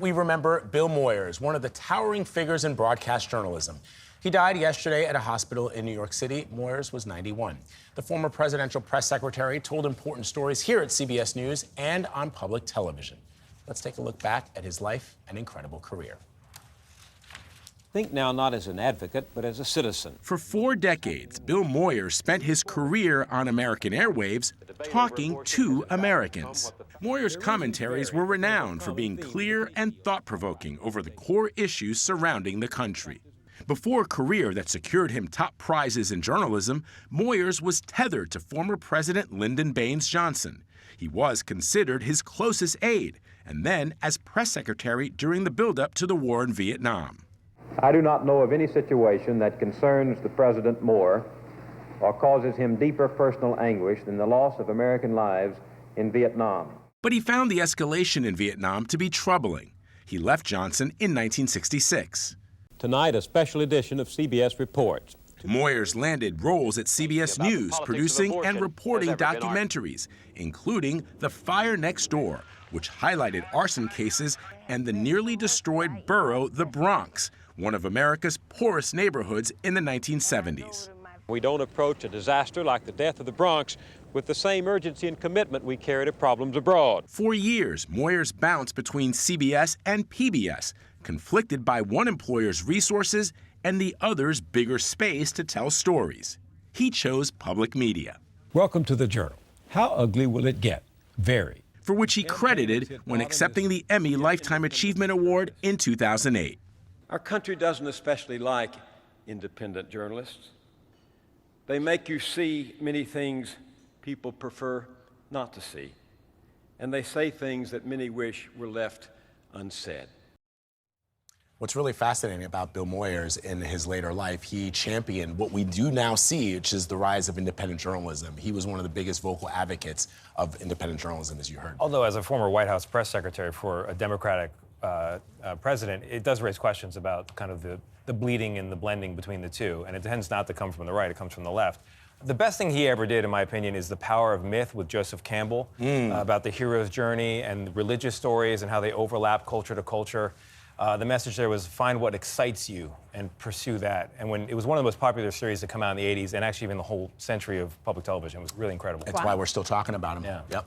we remember Bill Moyers, one of the towering figures in broadcast journalism. He died yesterday at a hospital in New York City. Moyers was 91. The former presidential press secretary told important stories here at CBS News and on public television. Let's take a look back at his life and incredible career. Think now not as an advocate, but as a citizen. For 4 decades, Bill Moyers spent his career on American airwaves talking to Americans. Moyers' commentaries were renowned for being clear and thought-provoking over the core issues surrounding the country. Before a career that secured him top prizes in journalism, Moyers was tethered to former President Lyndon Baines Johnson. He was considered his closest aide, and then as press secretary during the buildup to the war in Vietnam. I do not know of any situation that concerns the President more or causes him deeper personal anguish than the loss of American lives in Vietnam. But he found the escalation in Vietnam to be troubling. He left Johnson in 1966. Tonight, a special edition of CBS Reports. Moyers landed roles at CBS News, producing and reporting documentaries, including The Fire Next Door, which highlighted arson cases, and the nearly destroyed borough, the Bronx, one of America's poorest neighborhoods in the 1970s. We don't approach a disaster like the death of the Bronx with the same urgency and commitment we carry to problems abroad. For years, Moyers bounced between CBS and PBS, conflicted by one employer's resources and the other's bigger space to tell stories. He chose public media. Welcome to the Journal. How ugly will it get? Very. For which he credited when accepting the Emmy Lifetime Achievement Award in 2008. Our country doesn't especially like independent journalists. They make you see many things people prefer not to see, and they say things that many wish were left unsaid. What's really fascinating about Bill Moyers in his later life, he championed what we do now see, which is the rise of independent journalism. He was one of the biggest vocal advocates of independent journalism, as you heard. Although as a former White House press secretary for a Democratic president, it does raise questions about kind of the bleeding and the blending between the two, and it tends not to come from the right, it comes from the left. The best thing he ever did, in my opinion, is The Power of Myth with Joseph Campbell, about the hero's journey and religious stories and how they overlap culture to culture. The message there was find what excites you and pursue that. And when it was one of the most popular series to come out in the 80s and actually even the whole century of public television, it was really incredible. That's why we're still talking about him. Yeah. Yep.